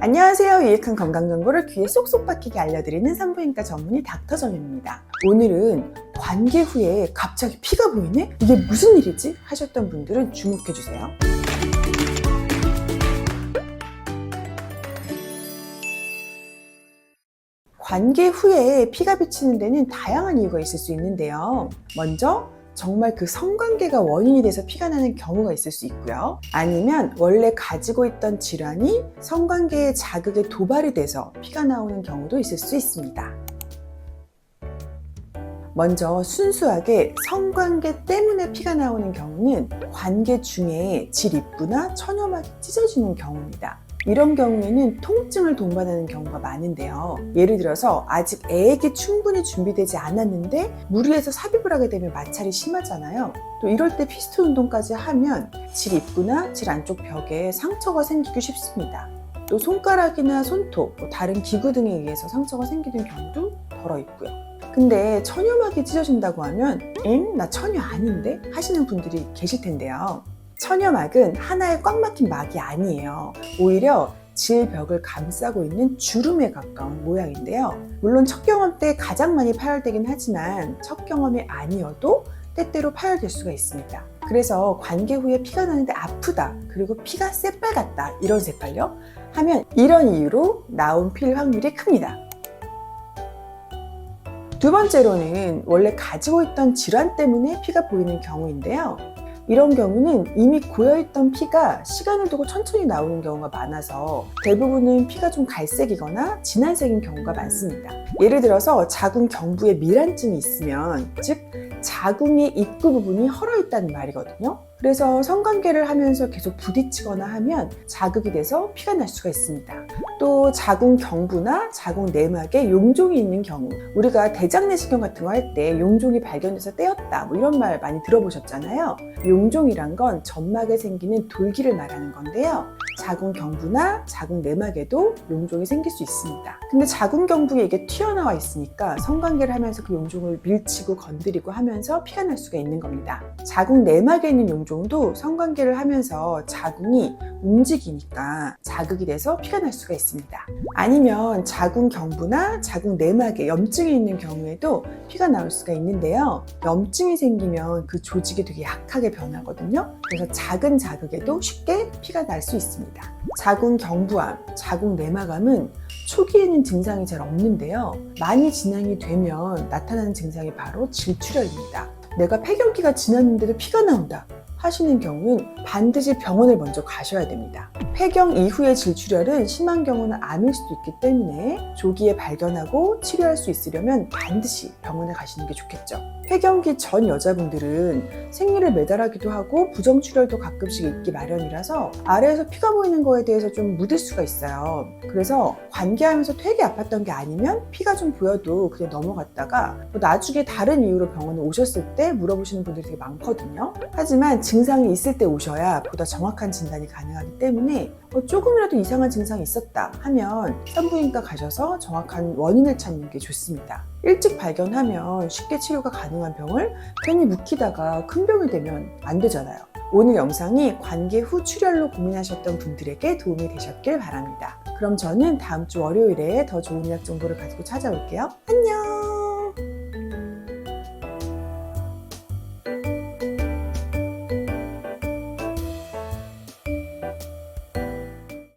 안녕하세요. 유익한 건강정보를 귀에 쏙쏙 박히게 알려드리는 산부인과 전문의 닥터정입니다. 오늘은 관계 후에 갑자기 피가 보이네? 이게 무슨 일이지? 하셨던 분들은 주목해주세요. 관계 후에 피가 비치는 데는 다양한 이유가 있을 수 있는데요. 먼저 정말 그 성관계가 원인이 돼서 피가 나는 경우가 있을 수 있고요. 아니면 원래 가지고 있던 질환이 성관계의 자극에 도발이 돼서 피가 나오는 경우도 있을 수 있습니다. 먼저 순수하게 성관계 때문에 피가 나오는 경우는 관계 중에 질입부나 천여막이 찢어지는 경우입니다. 이런 경우에는 통증을 동반하는 경우가 많은데요. 예를 들어서 아직 애에게 충분히 준비되지 않았는데 무리해서 삽입을 하게 되면 마찰이 심하잖아요. 또 이럴 때 피스톤 운동까지 하면 질 입구나 질 안쪽 벽에 상처가 생기기 쉽습니다. 또 손가락이나 손톱, 다른 기구 등에 의해서 상처가 생기는 경우도 덜어 있고요. 근데 천여막이 찢어진다고 하면 나 천여 아닌데? 하시는 분들이 계실 텐데요. 천여막은 하나의 꽉 막힌 막이 아니에요. 오히려 질벽을 감싸고 있는 주름에 가까운 모양인데요. 물론 첫 경험 때 가장 많이 파열되긴 하지만 첫 경험이 아니어도 때때로 파열될 수가 있습니다. 그래서 관계 후에 피가 나는데 아프다, 그리고 피가 새빨갛다, 이런 새빨려? 하면 이런 이유로 나온 피일 확률이 큽니다. 두 번째로는 원래 가지고 있던 질환 때문에 피가 보이는 경우인데요. 이런 경우는 이미 고여있던 피가 시간을 두고 천천히 나오는 경우가 많아서 대부분은 피가 좀 갈색이거나 진한 색인 경우가 많습니다. 예를 들어서 자궁 경부에 밀환증이 있으면, 즉 자궁의 입구 부분이 헐어있다는 말이거든요. 그래서 성관계를 하면서 계속 부딪히거나 하면 자극이 돼서 피가 날 수가 있습니다. 또 자궁 경부나 자궁 내막에 용종이 있는 경우, 우리가 대장내시경 같은 거 할 때 용종이 발견돼서 떼었다, 이런 말 많이 들어보셨잖아요. 용종이란 건 점막에 생기는 돌기를 말하는 건데요. 자궁 경부나 자궁 내막에도 용종이 생길 수 있습니다. 근데 자궁 경부에 이게 튀어나와 있으니까 성관계를 하면서 그 용종을 밀치고 건드리고 하면서 피가 날 수가 있는 겁니다. 자궁 내막에 있는 용종도 성관계를 하면서 자궁이 움직이니까 자극이 돼서 피가 날 수가 있습니다. 아니면 자궁 경부나 자궁 내막에 염증이 있는 경우에도 피가 나올 수가 있는데요. 염증이 생기면 그 조직이 되게 약하게 변하거든요. 그래서 작은 자극에도 쉽게 피가 날 수 있습니다. 자궁 경부암, 자궁 내막암은 초기에는 증상이 잘 없는데요. 많이 진행이 되면 나타나는 증상이 바로 질출혈입니다. 내가 폐경기가 지났는데도 피가 나온다 하시는 경우는 반드시 병원을 먼저 가셔야 됩니다. 폐경 이후의 질출혈은 심한 경우는 암일 수도 있기 때문에 조기에 발견하고 치료할 수 있으려면 반드시 병원에 가시는 게 좋겠죠. 폐경기 전 여자분들은 생리를 매달하기도 하고 부정출혈도 가끔씩 있기 마련이라서 아래에서 피가 보이는 거에 대해서 좀 묻을 수가 있어요. 그래서 관계하면서 되게 아팠던 게 아니면 피가 좀 보여도 그냥 넘어갔다가 나중에 다른 이유로 병원에 오셨을 때 물어보시는 분들이 되게 많거든요. 하지만 증상이 있을 때 오셔야 보다 정확한 진단이 가능하기 때문에 조금이라도 이상한 증상이 있었다 하면 산부인과 가셔서 정확한 원인을 찾는 게 좋습니다. 일찍 발견하면 쉽게 치료가 가능한 병을 괜히 묵히다가 큰 병이 되면 안 되잖아요. 오늘 영상이 관계 후 출혈로 고민하셨던 분들에게 도움이 되셨길 바랍니다. 그럼 저는 다음 주 월요일에 더 좋은 의학 정보를 가지고 찾아올게요. 안녕!